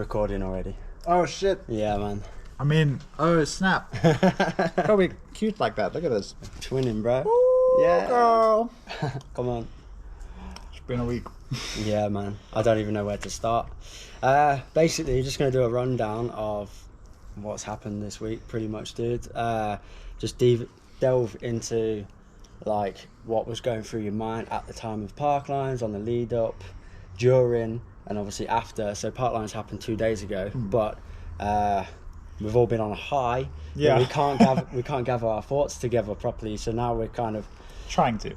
recording already. Oh shit. Yeah, man. I mean, oh snap. Gotta be cute like that. Look at this. Twinning, bro. Ooh, yeah. Girl. Come on. It's been a week. Yeah, man. I don't even know where to start. Basically, just going to do a rundown of what's happened this week, pretty much, dude. Just delve into, like, what was going through your mind at the time of Parklines, on the lead up, during, and obviously after. So Parklines happened 2 days ago, but we've all been on a high. Yeah. We can't gather our thoughts together properly. So now we're kind of Trying to.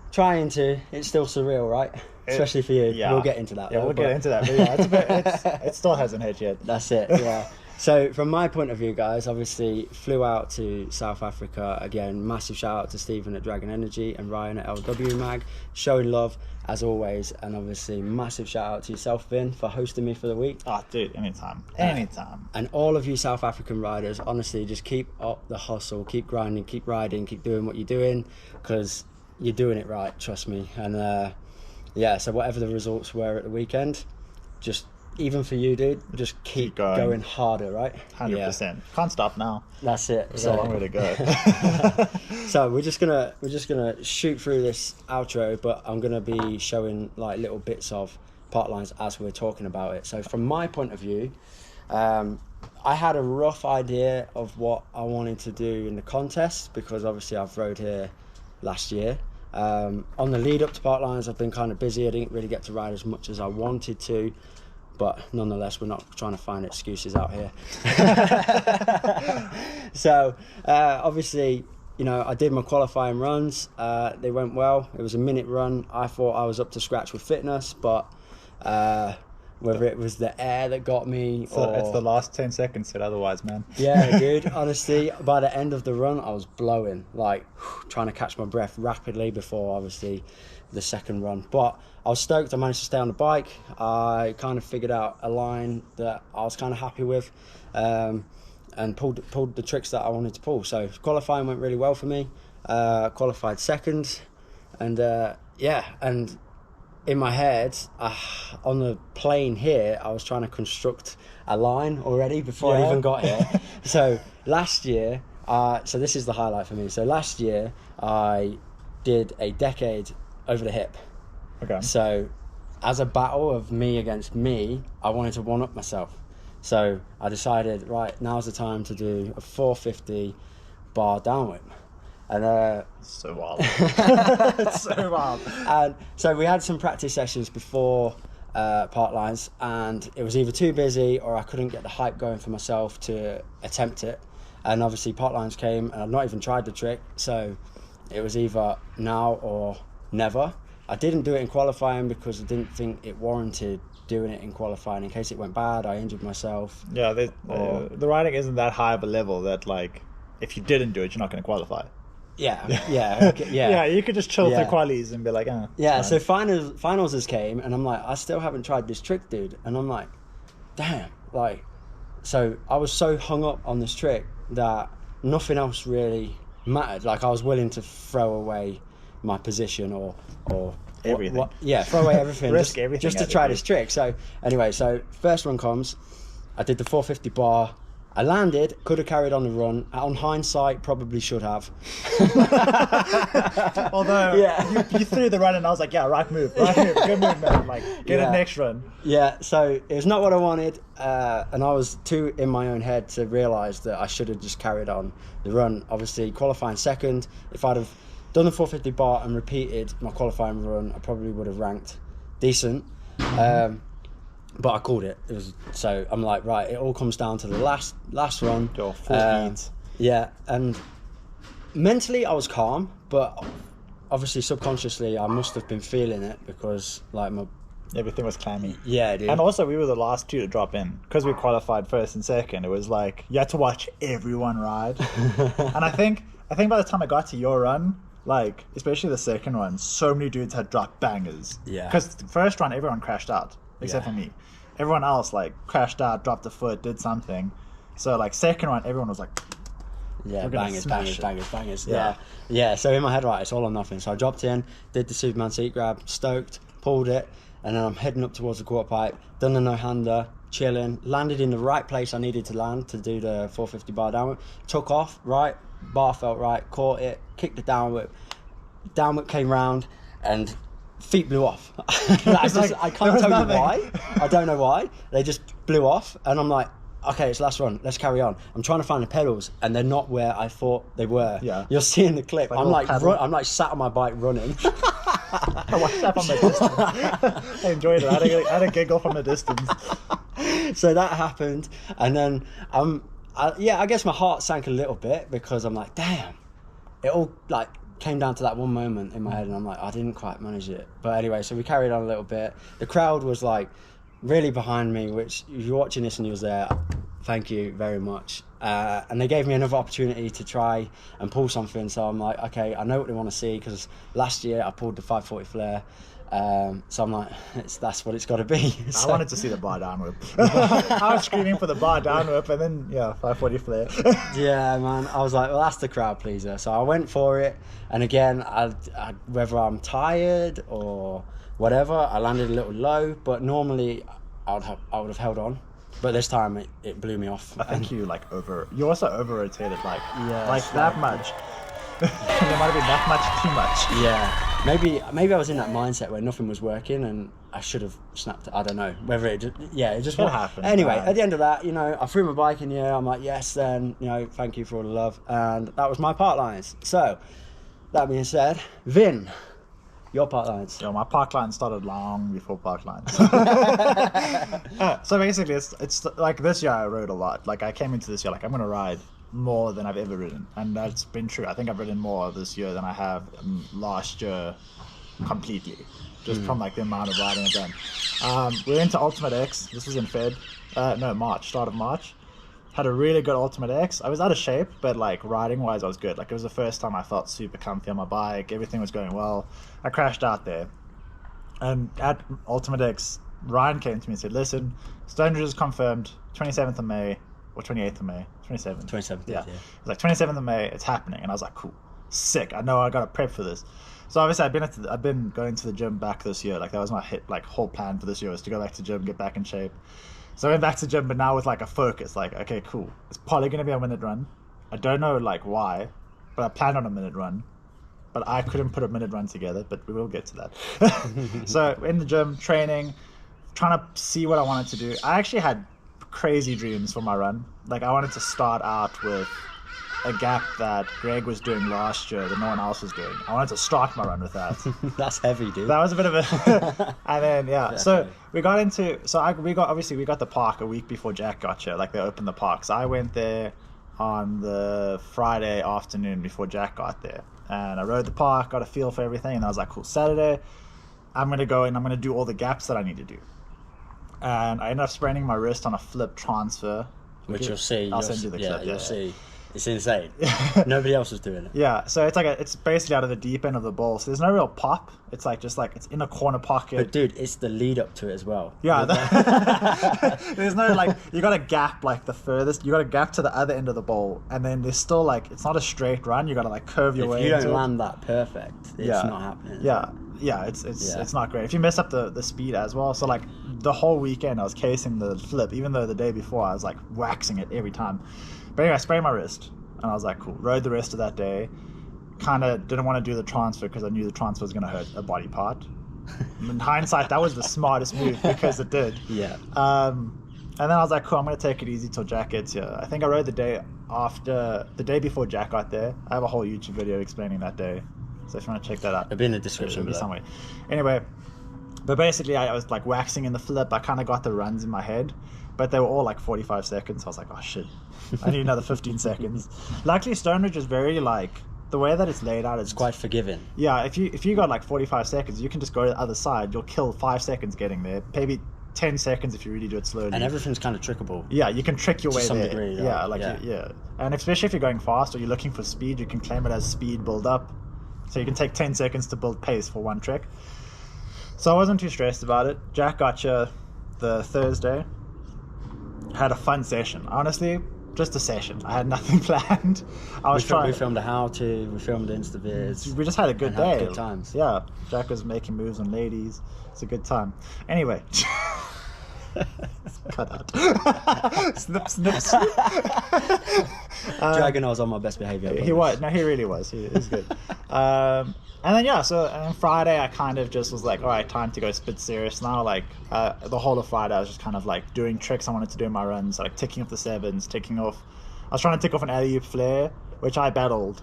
It's still surreal, right? Especially for you. Yeah. We'll get into that. Yeah, though, we'll get into that. But yeah, it's a bit. It still hasn't hit yet. That's it. Yeah. So from my point of view, guys, obviously flew out to South Africa again. Massive shout out to Stephen at Dragon Energy and Ryan at LW Mag, showing love as always, and obviously massive shout out to yourself, Vin, for hosting me for the week. Oh, dude, anytime. And all of you South African riders, honestly, just keep up the hustle, keep grinding, keep riding, keep doing what you're doing, because you're doing it right. Trust me. And yeah, so whatever the results were at the weekend, just. Even for you, dude, just keep going harder, right? 100%. Yeah. Can't stop now. That's it. There's a long way to go. So we're just gonna shoot through this outro, but I'm gonna be showing like little bits of Parklines as we're talking about it. So from my point of view, I had a rough idea of what I wanted to do in the contest, because obviously I've rode here last year. On the lead up to Parklines, I've been kind of busy. I didn't really get to ride as much as I wanted to. But nonetheless, we're not trying to find excuses out here. So, obviously, you know, I did my qualifying runs. They went well. It was a minute run. I thought I was up to scratch with fitness, but whether it was the air that got me or... It's the last 10 seconds said otherwise, man. Yeah, dude. Honestly, by the end of the run, I was blowing, like, trying to catch my breath rapidly before, obviously, the second run. But I was stoked. I managed to stay on the bike. I kind of figured out a line that I was kind of happy with, and pulled the tricks that I wanted to pull. So qualifying went really well for me. Qualified second, and yeah, and in my head, on the plane here, I was trying to construct a line already before I even got here. So last year, so this is the highlight for me. So last year, I did a decade over the hip. Okay. So as a battle of me against me, I wanted to one-up myself. So I decided, right, now's the time to do a 450 bar down whip. And so wild. It's so wild. And so we had some practice sessions before Parklines, and it was either too busy or I couldn't get the hype going for myself to attempt it. And obviously Parklines came, and I'd not even tried the trick, so it was either now or never. I didn't do it in qualifying because I didn't think it warranted doing it in qualifying in case it went bad. I injured myself. Yeah, the riding isn't that high of a level that, like, if you didn't do it, you're not going to qualify. Yeah. Yeah, you could just chill through qualies and be like, yeah, so finals has came, and I'm like, I still haven't tried this trick, dude. And I'm like, damn, like, so I was so hung up on this trick that nothing else really mattered. Like, I was willing to throw away my position or everything. Throw away everything. Risk everything just to try this trick. So anyway, so first run comes, I did the 450 bar. I landed, could have carried on the run. On hindsight, probably should have. Although, you threw the run and I was like, yeah, right move, good move, man. Like, get it next run. Yeah, so it was not what I wanted, and I was too in my own head to realise that I should have just carried on the run. Obviously, qualifying second, if I'd have done the 450 bar and repeated my qualifying run, I probably would have ranked decent. But I called it. So I'm like, right, it all comes down to the last run. Your full heat. Yeah, and mentally I was calm, but obviously subconsciously I must have been feeling it because like everything was clammy. Yeah, dude. And also we were the last two to drop in because we qualified first and second. It was like you had to watch everyone ride. And I think by the time I got to your run, like especially the second one, so many dudes had dropped bangers. Yeah. Because the first run everyone crashed out. Except for me. Everyone else like crashed out, dropped a foot, did something. So like second one, everyone was like, yeah, bangers. Yeah. Yeah. So in my head, right, it's all or nothing. So I dropped in, did the Superman seat grab, stoked, pulled it, and then I'm heading up towards the quarter pipe, done the no-hander, chilling, landed in the right place I needed to land to do the 450 bar down whip, took off, right, bar felt right, caught it, kicked the down whip came round, and feet blew off. I can't tell you why. I don't know why. They just blew off, and I'm like, okay, it's last run. Let's carry on. I'm trying to find the pedals, and they're not where I thought they were. Yeah. You're seeing the clip. Like I'm a like sat on my bike running. I watched that from the distance. I enjoyed it. I had a giggle from the distance. So that happened, and then I guess my heart sank a little bit because I'm like, damn, it all like came down to that one moment in my head, and I'm like, I didn't quite manage it. But anyway, so we carried on a little bit. The crowd was like really behind me, which if you're watching this and you was there, thank you very much. And they gave me another opportunity to try and pull something. So I'm like, okay, I know what they want to see, because last year I pulled the 540 flare. So I'm like, that's what it's got to be. So, I wanted to see the bar down whip. I was screaming for the bar down whip, and then 540 flare. yeah, man. I was like, well, that's the crowd pleaser. So I went for it, and again, I whether I'm tired or whatever, I landed a little low. But normally, I would have held on. But this time, it blew me off. I think you also over rotated that slightly. much. There might have been that much too much. Yeah, maybe I was in that mindset where nothing was working and I should have snapped it. I don't know whether it just happened. Anyway, at the end of that, I threw my bike in the air. I'm like, yes, then thank you for all the love, and that was my Parklines. So that being said, Vin, your Parklines. Yo, my Parklines started long before Parklines. So basically, it's like this year I rode a lot. Like I came into this year like I'm gonna ride more than I've ever ridden, and that's been true. I think I've ridden more this year than I have last year completely, just from like the amount of riding I've done. We went to Ultimate X. This was in March, start of March. Had a really good Ultimate X. I was out of shape, but like riding wise I was good. Like it was the first time I felt super comfy on my bike. Everything was going well. I crashed out there, and at Ultimate X, Ryan came to me and said, listen, Stonebridge is confirmed 27th of May or 28th of May. 27th. Yeah. It was like 27th of May, it's happening. And I was like, cool, sick. I know I got to prep for this. So obviously I've been going to the gym back this year. Like that was my whole plan for this year, was to go back to gym, get back in shape. So I went back to gym, but now with like a focus, like, okay, cool. It's probably going to be a minute run. I don't know like why, but I planned on a minute run. But I couldn't put a minute run together, but we will get to that. So in the gym, training, trying to see what I wanted to do. I actually had crazy dreams for my run. Like I wanted to start out with a gap that Greg was doing last year that no one else was doing. I wanted to start my run with that. That's heavy, dude. That was a bit of a and then so we got the park a week before Jack got here. Like they opened the park, so I went there on the Friday afternoon before Jack got there, and I rode the park, got a feel for everything, and I was like, cool, Saturday I'm gonna go and I'm gonna do all the gaps that I need to do. And I ended up spraining my wrist on a flip transfer, which you'll see. I'll send you the clip. You'll see. It's insane. Nobody else was doing it. Yeah, so it's basically out of the deep end of the bowl. So there's no real pop. It's like it's in a corner pocket. But dude, it's the lead up to it as well. Yeah. There's no you got a gap like the furthest. You got a gap to the other end of the bowl, and then there's still it's not a straight run. You got to curve your way. If you don't land that perfect, it's not happening. Yeah, it's not great. If you mess up the speed as well. So the whole weekend I was casing the flip, even though the day before I was waxing it every time. But anyway, I sprained my wrist, and I was like, cool. Rode the rest of that day. Kind of didn't want to do the transfer because I knew the transfer was going to hurt a body part. In hindsight, that was the smartest move because it did. Yeah. And then I was like, cool, I'm going to take it easy till Jack gets here. I think I rode the day before Jack got there. I have a whole YouTube video explaining that day. So if you want to check that out. It'll be in the description. It'll be somewhere. Anyway, but basically I was waxing in the flip. I kind of got the runs in my head, but they were all 45 seconds. I was like, oh shit, I need another 15 seconds. Luckily Stonebridge is very the way that it's laid out, it's quite forgiving. Yeah, if you got 45 seconds, you can just go to the other side. You'll kill 5 seconds getting there, maybe 10 seconds if you really do it slowly. And everything's kind of trickable. Yeah, you can trick your way some there. Degree, yeah. And especially if you're going fast or you're looking for speed, you can claim it as speed build up. So you can take 10 seconds to build pace for one trick. So I wasn't too stressed about it. Jack got here the Thursday. Had a fun session. Honestly, just a session. I had nothing planned. We filmed a how-to, we filmed Instavids. We just had a good day. Had good times. Yeah, Jack was making moves on ladies. It's a good time. Anyway. Cut out. Snip, snip, snip. Dragon was on my best behaviour. He was. No, he really was. He was good. And then on Friday I kind of just was like, all right, time to go spit serious now. Like the whole of Friday I was just kind of like doing tricks I wanted to do in my runs, like ticking off the sevens, ticking off. I was trying to tick off an alley-oop flare, which I battled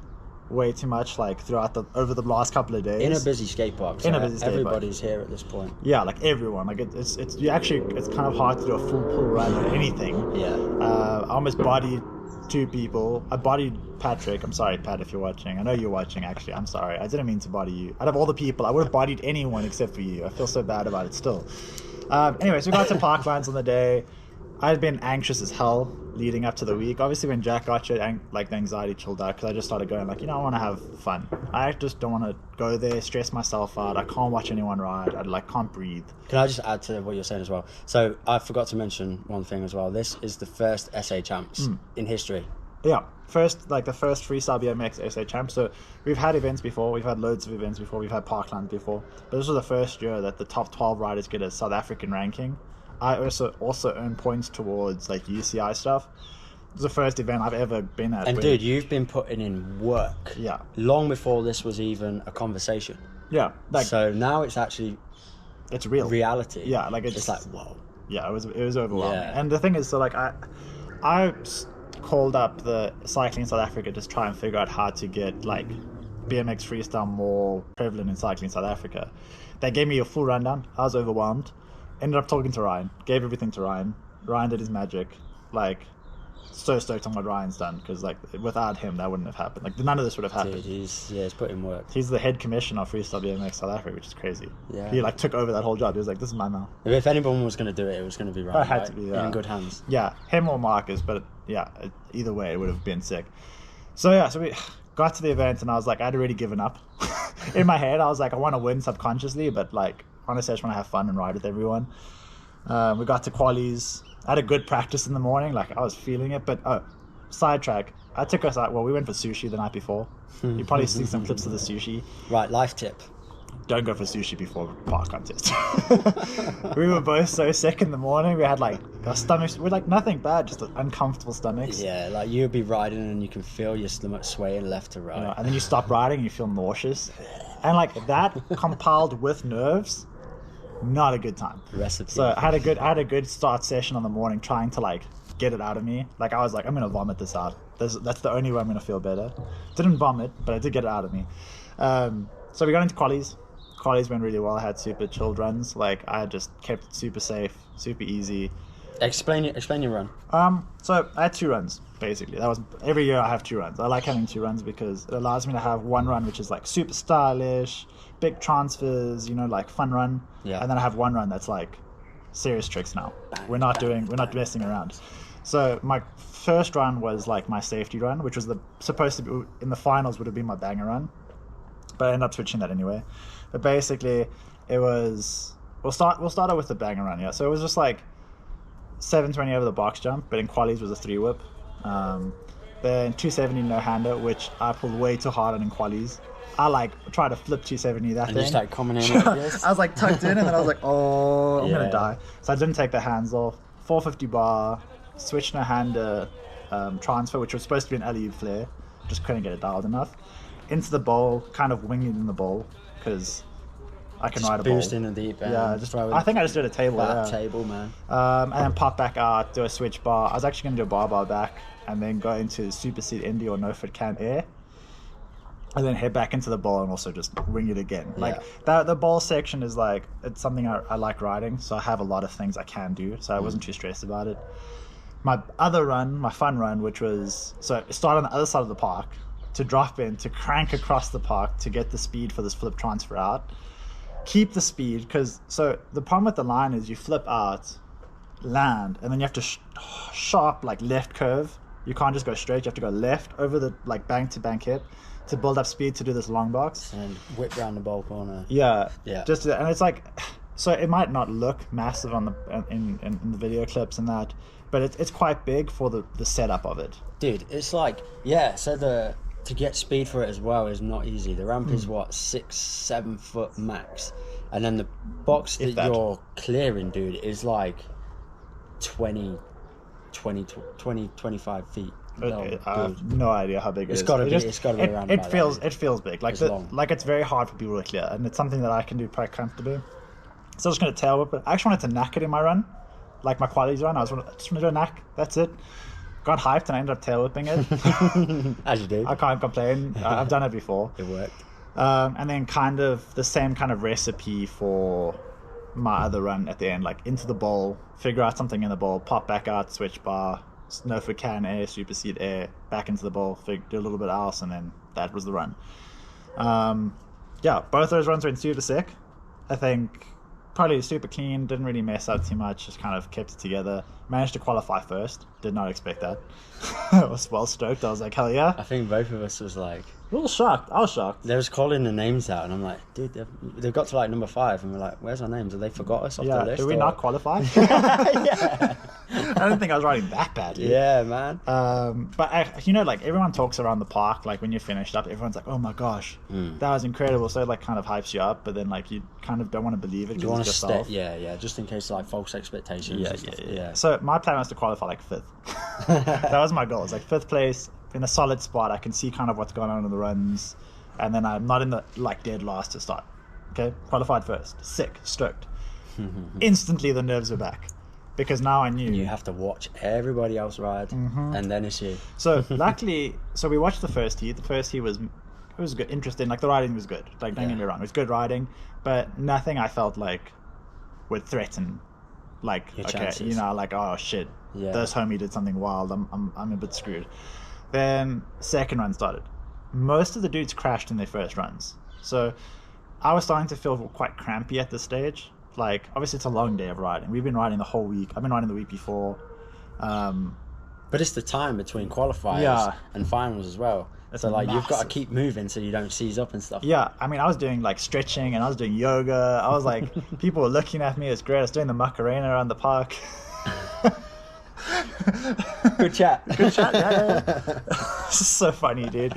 way too much like over the last couple of days. In a busy skate park. So everybody's here at this point. Yeah, like everyone. Like it's kind of hard to do a full pull run or anything. Yeah. I almost bodied 2 people. I bodied Patrick. I'm sorry, Pat, if you're watching. I know you're watching, actually. I'm sorry. I didn't mean to body you. Out of all the people, I would have bodied anyone except for you. I feel so bad about it still. Anyway, so we got to Parklines on the day. I had been anxious as hell leading up to the week. Obviously, when Jack got shit, the anxiety chilled out because I just started going like, I want to have fun. I just don't want to go there, stress myself out. I can't watch anyone ride. I can't breathe. Can I just add to what you're saying as well? So I forgot to mention one thing as well. This is the first SA Champs in history. Yeah, the first freestyle BMX SA Champs. So we've had events before. We've had loads of events before. We've had Parklands before. But this was the first year that the top 12 riders get a South African ranking. I also earn points towards like UCI stuff. It was the first event I've ever been at. And dude, you've been putting in work. Yeah. Long before this was even a conversation. Yeah. So now it's real reality. Yeah. Like it's like whoa. Yeah. It was overwhelming. Yeah. And the thing is, so like I called up the Cycling South Africa to try and figure out how to get like BMX freestyle more prevalent in cycling South Africa. They gave me a full rundown. I was overwhelmed. Ended up talking to Ryan. Gave everything to Ryan. Ryan did his magic. Like, so stoked on what Ryan's done because like without him that wouldn't have happened. Like none of this would have happened. Dude, he's put in work. He's the head commissioner of Freestyle BMX South Africa, which is crazy. Yeah. He like took over that whole job. He was like, "This is mine now." If anyone was going to do it, it was going to be Ryan. It had to be. Yeah. In good hands. Yeah, him or Marcus, but yeah, either way, it would have been sick. So we got to the event and I was like, I'd already given up. In my head, I was like, I want to win subconsciously, but like honestly, I just want to have fun and ride with everyone. We got to qualies. I had a good practice in the morning, like I was feeling it. But sidetrack, I took us out. Well, we went for sushi the night before. You probably see some clips of the sushi. Right, life tip. Don't go for sushi before park contest. We were both so sick in the morning. We had like our stomachs. We're like nothing bad, just uncomfortable stomachs. Yeah, like you'll be riding and you can feel your stomach swaying left to right. And then you stop riding and you feel nauseous. And like that compiled with nerves, not a good time. Recipe. So I had a good start session on the morning trying to like get it out of me. Like I was like, I'm gonna vomit this out. That's the only way I'm gonna feel better. Didn't vomit, but I did get it out of me. So we got into qualies. Qualies went really well. I had super chilled runs. Like I just kept it super safe, super easy. Explain your run. So I had 2 runs basically. That was every year I have 2 runs. I like having 2 runs because it allows me to have one run which is like super stylish, big transfers, like fun run. Yeah. And then I have one run that's like serious tricks now. We're not messing around. So my first run was like my safety run, which was supposed to be in the finals would have been my banger run, but I ended up switching that anyway. But basically, it was we'll start out with the banger run. Yeah, so it was just like 720 over the box jump, but in qualies was a 3 whip. Then 270 no hander, which I pulled way too hard on in qualies. I like tried to flip 270 that and thing. Just like coming in like this. I was like tucked in, and then I was like, oh, I'm gonna die. So I didn't take the hands off. 450 bar, switch no hander, transfer, which was supposed to be an alley-oop flare, just couldn't get it dialed enough. Into the bowl, kind of winging in the bowl because I can ride a bowl. Boost in the deep end. Yeah, I think I just did a table. Table, man. And then pop back out, do a switch bar. I was actually going to do a bar back and then go into super seat Indy or no foot can air. And then head back into the bowl and also just wing it again. Yeah. Like the bowl section is like, it's something I like riding. So I have a lot of things I can do. So I wasn't too stressed about it. My other run, my fun run, which was, so start on the other side of the park to drop in, to crank across the park to get the speed for this flip transfer out. Keep the speed, because so the problem with the line is you flip out, land, and then you have to sharp like left curve. You can't just go straight. You have to go left over the like bank to bank hip to build up speed to do this long box and whip round the bowl corner. Yeah. Yeah. And it's like So it might not look massive on the in the video clips and that, but it's quite big for the setup of it. Dude, it's like, yeah, so to get speed for it as well is not easy. The ramp is what, 6-7 foot max, and then the box that you're clearing, dude, is like 20 25 feet. I have no idea how big it is. It's gotta be around. It feels big. Like it's very hard for people to clear, and it's something that I can do quite comfortably. So I was just gonna tail whip it. I actually wanted to knack it in my run, like my qualities run. I just want to do a knack. That's it. Got hyped and I ended up tail whipping it. As you do. I can't complain. I've done it before. It worked. And then kind of the same kind of recipe for my other run at the end, like into the bowl, figure out something in the bowl, pop back out, switch bar, no for can air, supersede air, back into the bowl, do a little bit else, and then that was the run. Yeah, both those runs went super sick. I think probably super clean, didn't really mess up too much, just kind of kept it together. Managed to qualify first, did not expect that. I was well stoked. I was like, hell yeah. I think both of us was like a little shocked. I was shocked. They was calling the names out and I'm like, dude, they've got to like number 5 and we're like, where's our names? Have they forgot us off the list? Did we not qualify? Yeah. I don't think I was riding that badly. Yeah, man. But you know, like everyone talks around the park, like when you finished up, everyone's like, oh my gosh, that was incredible. So it like kind of hypes you up, but then like you kind of don't want to believe it. You want to step, yeah, just in case like false expectations. Yeah. So my plan was to qualify like 5th. That was my goal. It's like 5th place in a solid spot. I can see kind of what's going on in the runs, and then I'm not in the like dead last to start. Okay, qualified first. Sick, stoked. Instantly the nerves were back because now I knew you have to watch everybody else ride, and then it's you. So luckily, we watched the first heat. The first heat was good, interesting. Like the riding was good. Like don't get me wrong, it was good riding, but nothing I felt like would threaten. Like your okay, chances. you know, like oh shit, this homie did something wild. I'm a bit screwed. Then second run started. Most of the dudes crashed in their first runs, so I was starting to feel quite crampy at this stage. Like obviously it's a long day of riding. We've been riding the whole week. I've been riding the week before. But it's the time between qualifiers and finals as well. So like you've got to keep moving so you don't seize up and stuff. Yeah, I mean I was doing like stretching and I was doing yoga. I was like people were looking at me. It's great. I was doing the Macarena around the park. Good chat. Yeah. This is so funny, dude.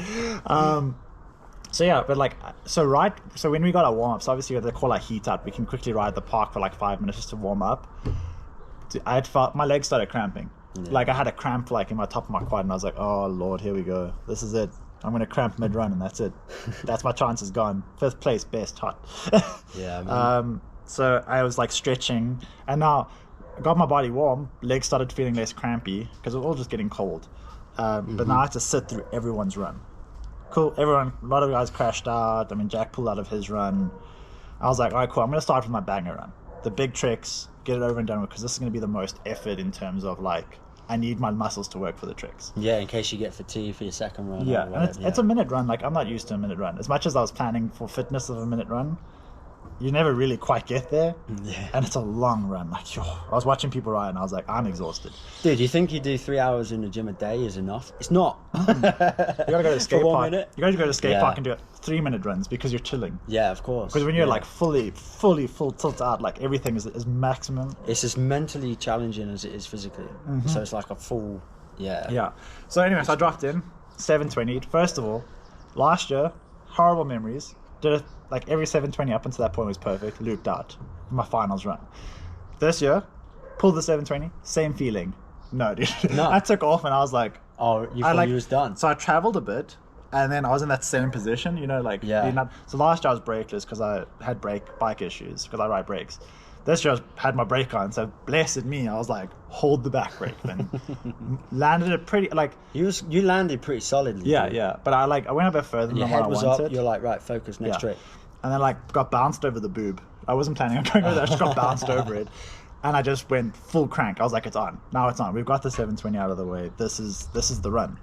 So yeah, but like so when we got our warm ups, obviously they call our heat up. We can quickly ride the park for like 5 minutes just to warm up. I had felt my legs started cramping. Like I had a cramp like in my top of my quad, and I was like, "Oh Lord, here we go. This is it. I'm gonna cramp mid run, and that's it. That's my chances gone. 5th place, best hot." Yeah. Man. So I was like stretching, and now I got my body warm. Legs started feeling less crampy because it was all just getting cold. But now I had to sit through everyone's run. Cool. A lot of guys crashed out. I mean, Jack pulled out of his run. I was like, all right, cool. I'm gonna start with my banger run. The big tricks, get it over and done with, because this is gonna be the most effort in terms of like. I need my muscles to work for the tricks. Yeah, in case you get fatigued for your second run. Yeah, and it's a minute run. Like, I'm not used to a minute run. As much as I was planning for fitness of a minute run, you never really quite get there. Yeah. And it's a long run. Like, I was watching people ride and I was like, I'm exhausted. Dude, you think you do 3 hours in the gym a day is enough? It's not. You gotta go to the skate For 1 park. minute? You gotta go to the skate park and do 3-minute runs because you're chilling. Yeah, of course. Because when you're like fully full tilt out, like everything is maximum. It's as mentally challenging as it is physically. So it's like a full, Yeah. So anyways, I dropped in 720. First of all, last year, horrible memories. Did it like every 720 up until that point was perfect. Looped out for my finals run. This year, pulled the 720. Same feeling. No, dude. No. I took off and I was like, oh, you thought you was done. So I traveled a bit. And then I was in that same position, you know, like... Yeah. So last year I was brakeless because I had bike issues, because I ride brakes. This year I had my brake on, so blessed me, I was like, hold the back brake. Then landed it pretty, like... You landed pretty solidly. Yeah. But I went a bit further than your what I head was wanted. up, you're like, right, focus, next trick. And then like got bounced over the boob. I wasn't planning on going over there, I just got bounced over it. And I just went full crank. I was like, it's on. Now it's on. We've got the 720 out of the way. This is the run.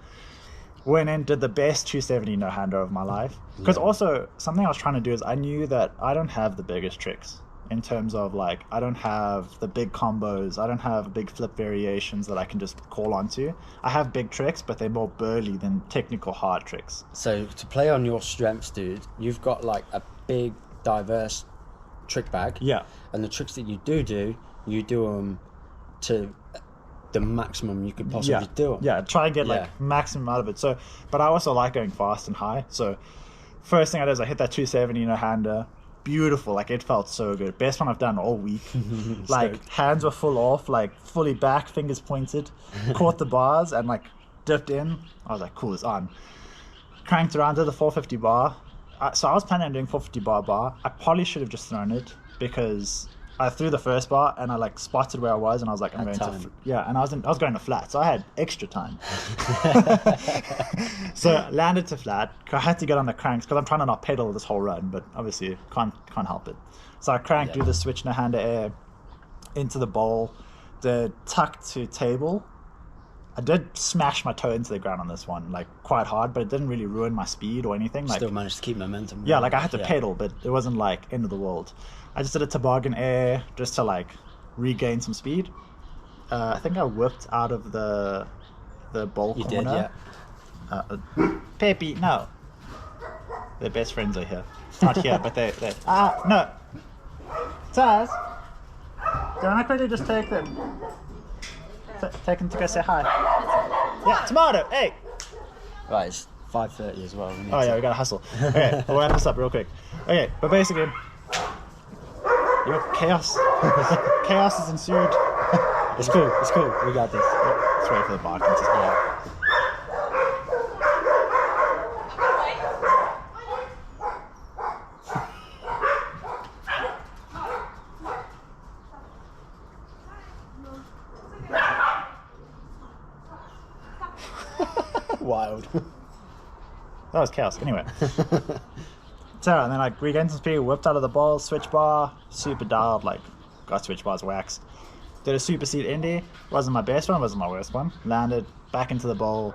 Went in, did the best 270 no-hander of my life. Because also, something I was trying to do is I knew that I don't have the biggest tricks in terms of like, I don't have the big combos, I don't have big flip variations that I can just call onto. I have big tricks, but they're more burly than technical hard tricks. So to play on your strengths, dude, you've got like a big, diverse trick bag. Yeah. And the tricks that you do, you do them to the maximum you could possibly do them. Yeah, try and get like maximum out of it. So, but I also like going fast and high. So, first thing I did is I hit that 270 no-hander. Beautiful, like it felt so good. Best one I've done all week. Like hands were full off, like fully back, fingers pointed. Caught the bars and like dipped in. I was like, cool, it's on. Cranked around to the 450 bar. So I was planning on doing 450 bar. I probably should have just thrown it because I threw the first bar and I like spotted where I was and I was like, I'm going to and I was going to flat, so I had extra time. So landed to flat. I had to get on the cranks because I'm trying to not pedal this whole run, but obviously can't help it. So I cranked, do the switch no hander air into the bowl, the tuck to table. I did smash my toe into the ground on this one, like quite hard, but it didn't really ruin my speed or anything. Like, still managed to keep momentum. Yeah, like I had to pedal, but it wasn't like end of the world. I just did a toboggan air just to like regain some speed. I think I whipped out of the bowl corner. Did, yeah. Pepe, no. Their best friends are here. Not here, but they no. Taz, don't I quickly just take them? Take them to go say hi. Yeah, tomato, hey! Right, it's 5:30 as well. We gotta hustle. Okay, we'll wrap this up real quick. Okay, but basically, chaos. Chaos has ensued. It's cool, we got this. Let's wait for the barking to start. Wild. That was chaos. Anyway. So, and then I regained some speed, whipped out of the ball, switch bar, super dialed, like, got switch bars waxed. Did a super seat indie. Wasn't my best one, wasn't my worst one. Landed back into the bowl.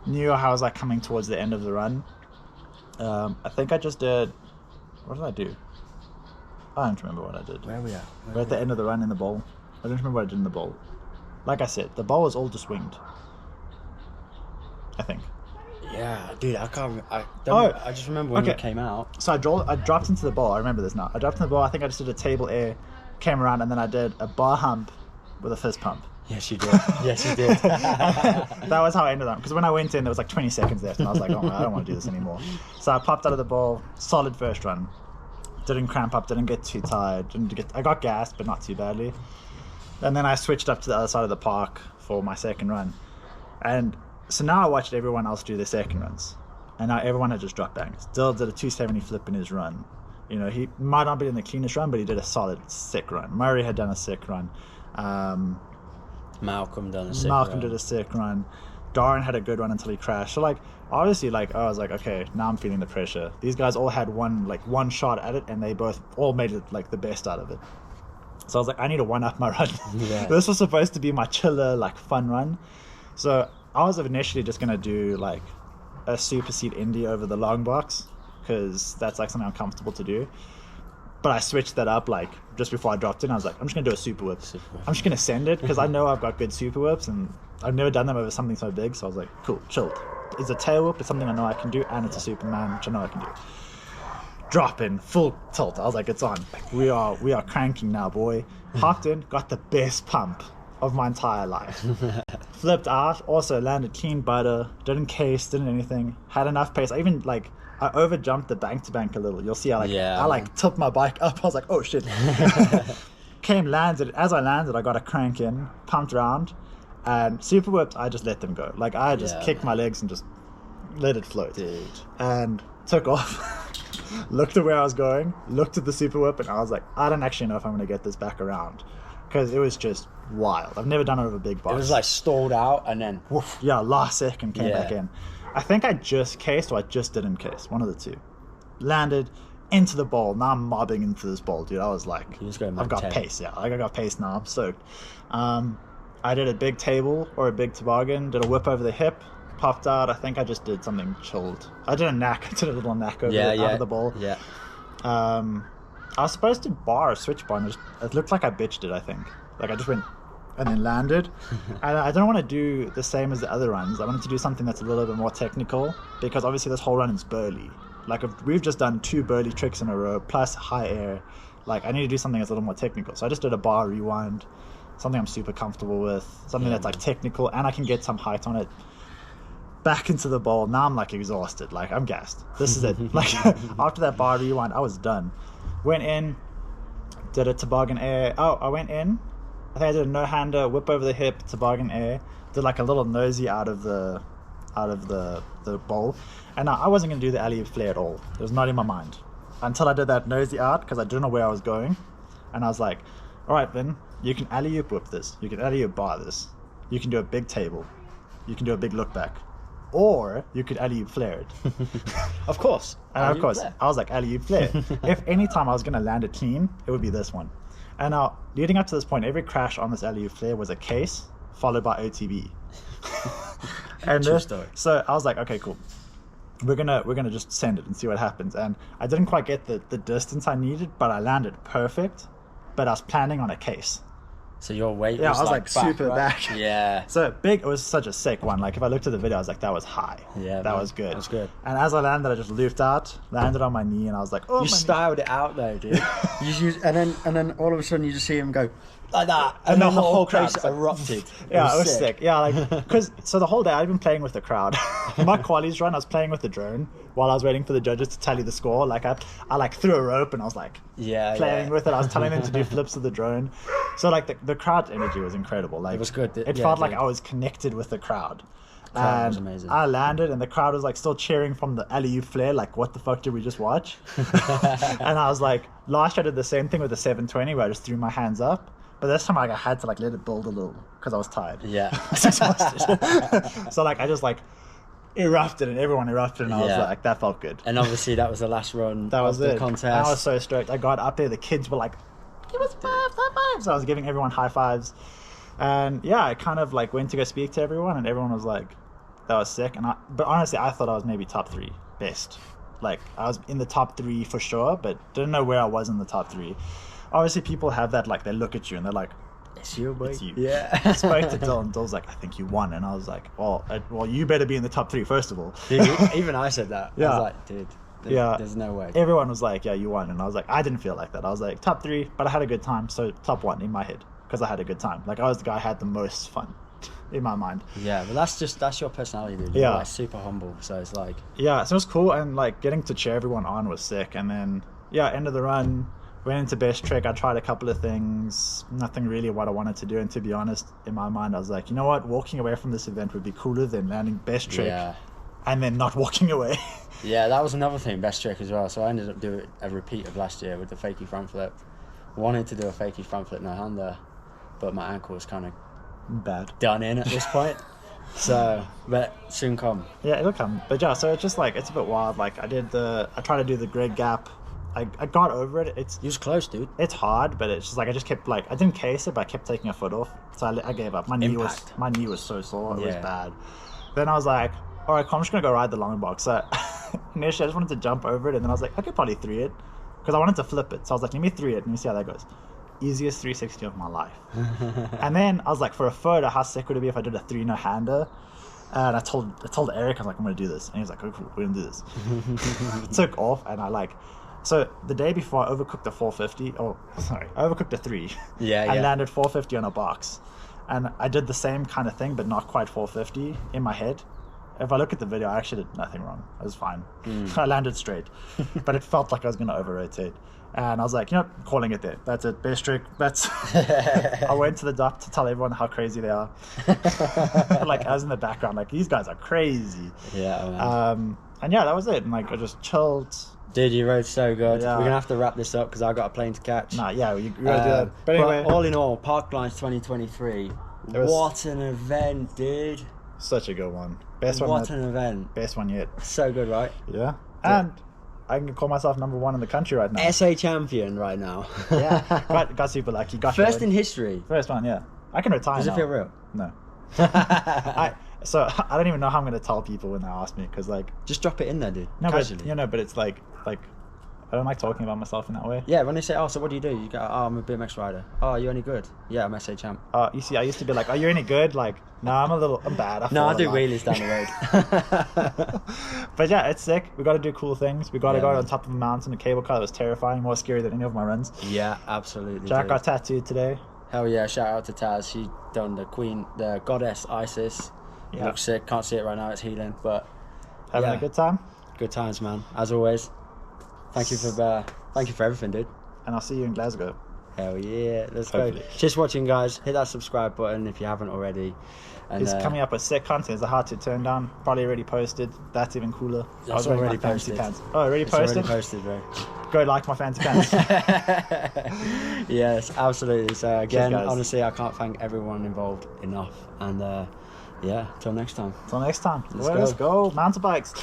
Knew how I was, like, coming towards the end of the run. I think I just did... What did I do? I don't remember what I did. Where are we at? We're at the end of the run in the bowl. I don't remember what I did in the bowl. Like I said, the bowl was all just winged. I think. Yeah, dude, I can't. I just remember when it came out. So I dropped into the bowl. I remember this now. I dropped into the bowl. I think I just did a table air, came around, and then I did a bar hump with a fist pump. Yes, you did. Yes, you did. That was how I ended up. Because when I went in, there was like 20 seconds left, and I was like, oh man, I don't want to do this anymore. So I popped out of the bowl. Solid first run. Didn't cramp up. Didn't get too tired. I got gassed, but not too badly. And then I switched up to the other side of the park for my second run, and so now I watched everyone else do their second runs, and now everyone had just dropped bangers. Dill did a 270 flip in his run. You know, he might not be in the cleanest run, but he did a solid sick run. Murray had done a sick run. Malcolm did a sick run. Darren had a good run until he crashed. So like, obviously, like I was like, okay, now I'm feeling the pressure. These guys all had one shot at it, and they both all made it like the best out of it. So I was like, I need to one up my run. Yeah. This was supposed to be my chiller, like fun run. So I was initially just going to do like a super seat indie over the long box because that's like something I'm comfortable to do. But I switched that up like just before I dropped in. I was like, I'm just going to do a super whip. I'm just going to send it because I know I've got good super whips and I've never done them over something so big. So I was like, cool, chilled. It's a tail whip. It's something I know I can do, and it's a Superman, which I know I can do. Drop in, full tilt. I was like, it's on. Like, we are cranking now, boy. Hopped in, got the best pump of my entire life. Flipped out, also landed clean butter, didn't case, didn't anything, had enough pace. I even like I over jumped the bank to bank a little. You'll see I tipped my bike up. I was like, oh shit. Landed. As I landed, I got a crank in, pumped around, and super whipped. I just let them go. Like I just kicked my legs and just let it float. Dude. And took off. Looked at where I was going, looked at the super whip, and I was like, I don't actually know if I'm going to get this back around. Because it was just wild. I've never done it over big box. It was like stalled out and then woof, last second came back in. I think I just cased or I just didn't case. One of the two. Landed into the bowl. Now I'm mobbing into this bowl, dude. I was like, I've got pace. Yeah, I got pace now. I'm stoked. I did a big table or a big toboggan. Did a whip over the hip. Popped out. I think I just did something chilled. I did a knack. I did a little knack over out of the bowl. Yeah. I was supposed to bar a switch bar, and it looked like I bitched it, I think. Like, I just went and then landed. And I don't want to do the same as the other runs. I wanted to do something that's a little bit more technical, because obviously this whole run is burly. Like, if we've just done 2 burly tricks in a row, plus high air, like I need to do something that's a little more technical. So I just did a bar rewind, something I'm super comfortable with, something that's like technical and I can get some height on it. Back into the bowl. Now I'm like exhausted. Like I'm gassed. This is it. Like after that bar rewind, I was done. Went in, did a toboggan air. Oh, I went in. I think I did a no-hander, whip over the hip, toboggan air. Did like a little nosy out of the bowl. And I wasn't gonna do the alley-oop flare at all. It was not in my mind until I did that nosy out because I didn't know where I was going. And I was like, all right, Vin, you can alley-oop whip this. You can alley-oop bar this. You can do a big table. You can do a big look back. Or you could alley-oop flare it. Of course. And of course, I was like, alley-oop flare. If any time I was going to land it clean, it would be this one. And now, leading up to this point, every crash on this alley-oop flare was a case, followed by OTB. And True story. So I was like, okay, cool. We're gonna just send it and see what happens. And I didn't quite get the distance I needed, but I landed perfect. But I was planning on a case. So your weight Yeah, was I was like like back, super right? back. Yeah. So big, it was such a sick one. Like if I looked at the video, I was like, that was high. Yeah, that man, was good. that was good. And as I landed, I just looped out, landed on my knee, and I was like, oh, You my styled it out though, dude. And then all of a sudden you just see him go like that, and the then the whole whole crowd place was like, erupted. Yeah, it was sick. Yeah, like because so the whole day I'd been playing with the crowd. My qualies run, I was playing with the drone while I was waiting for the judges to tally the score. Like I like threw a rope and I was like playing with it. I was telling them to do flips of the drone. So like the crowd energy was incredible. Like It was good. It Yeah, felt dude. like I was connected with the crowd. Crowd And was amazing. I landed and the crowd was like still cheering from the alley-oop flare. Like, what the fuck did we just watch? And I was like, last year I did the same thing with the 720 where I just threw my hands up. But this time like, I had to like let it build a little because I was tired. Yeah. I was exhausted. So like I just like erupted and everyone erupted and I was Yeah. like, that felt good. And obviously that was the last run That was of the it. contest. And I was so stoked. I got up there, the kids were like, give us fives, high fives. So I was giving everyone high fives. And yeah, I kind of like went to go speak to everyone and everyone was like, that was sick. But honestly, I thought I was maybe top 3 best. Like I was in the top 3 for sure, but didn't know where I was in the top 3. Obviously people have that, like they look at you and they're like, It's you, boy. it's you. Yeah. I spoke to Dylan. Dylan's like, I think you won. And I was like, well, you better be in the top 3 first of all. Dude, even I said that. I Yeah. was like, dude, there's no way. Everyone was like, yeah, you won. And I was like, I didn't feel like that. I was like, top 3, but I had a good time. So top 1 in my head because I had a good time. Like I was the guy who had the most fun in my mind. Yeah, but that's your personality, dude. You're Yeah. like super humble. So it's like, Yeah, so it was cool. And like getting to cheer everyone on was sick. And then, yeah, end of the run, went into best trick. I tried a couple of things, nothing really what I wanted to do. And to be honest, in my mind, I was like, you know what? Walking away from this event would be cooler than landing best trick yeah. and then not walking away. Yeah, that was another thing, best trick as well. So I ended up doing a repeat of last year with the fakie front flip. Wanted to do a fakie front flip no hander, but my ankle was kind of Bad. done in at this point. So, but soon come. Yeah, it'll come. But yeah, so it's just like, it's a bit wild. Like I tried to do the Greg gap. I got over it. You was close, dude. It's hard, but it's just like I just kept like I didn't case it, but I kept taking a foot off, so I gave up. My knee was so sore, it was bad. Then I was like, all right, cool, I'm just gonna go ride the long box. So initially I just wanted to jump over it, and then I was like, I could probably 3 it because I wanted to flip it. So I was like, let me 3 it, let me see how that goes. Easiest 360 of my life. And then I was like, for a photo, how sick would it be if I did a 3 no hander? And I told Eric, I was like, I'm gonna do this, and he was like, oh cool, we're gonna do this. Took off, and so the day before I overcooked the 450. I overcooked the 3. Yeah, I yeah. landed 450 on a box, and I did the same kind of thing, but not quite 450 in my head. If I look at the video, I actually did nothing wrong. It was fine. I landed straight, but it felt like I was going to over-rotate. And I was like, calling it there. That's it. Best trick. I went to the dock to tell everyone how crazy they are. Like, I was in the background, like, these guys are crazy. Yeah, man. And yeah, that was it. And like, I just chilled. Dude, you rode so good. Yeah. We're going to have to wrap this up because I got a plane to catch. Nah, yeah, you gotta do that. But anyway, all in all, Parklines 2023. What an event, dude. Such a good one. Best one. What an event. Best one yet. So good, right? Yeah. And I can call myself number 1 in the country right now. SA champion right now. Yeah. Got super lucky. Got First good. in history. First one, yeah. I can retire Does now. it feel real? No. So I don't even know how I'm going to tell people when they ask me because like Just drop it in there, dude. no, Casually. but it's like I don't like talking about myself in that way. Yeah, when they say, "Oh, so what do you do?" You go, "Oh, I'm a BMX rider." "Oh, are you any good?" "Yeah, I'm SA champ." You see, I used to be like, "Are you any good?" Like, no, I'm bad. No, I fall do a lot. wheelies down the road. But yeah, it's sick. We got to do cool things. We got to Yeah, go man. on top of a mountain, a cable car that was terrifying, more scary than any of my runs. Yeah, absolutely. Jack dude. got tattooed today. Hell yeah! Shout out to Taz. She done the queen, the goddess Isis. It Yeah. looks sick. Can't see it right now. It's healing, but Having yeah. a good time. Good times, man. As always. Thank you for everything, dude. And I'll see you in Glasgow. Hell yeah! Let's Hopefully. go. Just watching, guys. Hit that subscribe button if you haven't already. And He's coming up with sick content. It's hard to turn down. Probably already posted. That's even cooler. I was wearing my already fancy posted. pants. Oh, already It's posted? already posted, bro. Go like my fancy pants. Yes, absolutely. So again, guys. honestly, I can't thank everyone involved enough. And yeah, till next time. Till next time. Let's Let's go. Mountain bikes.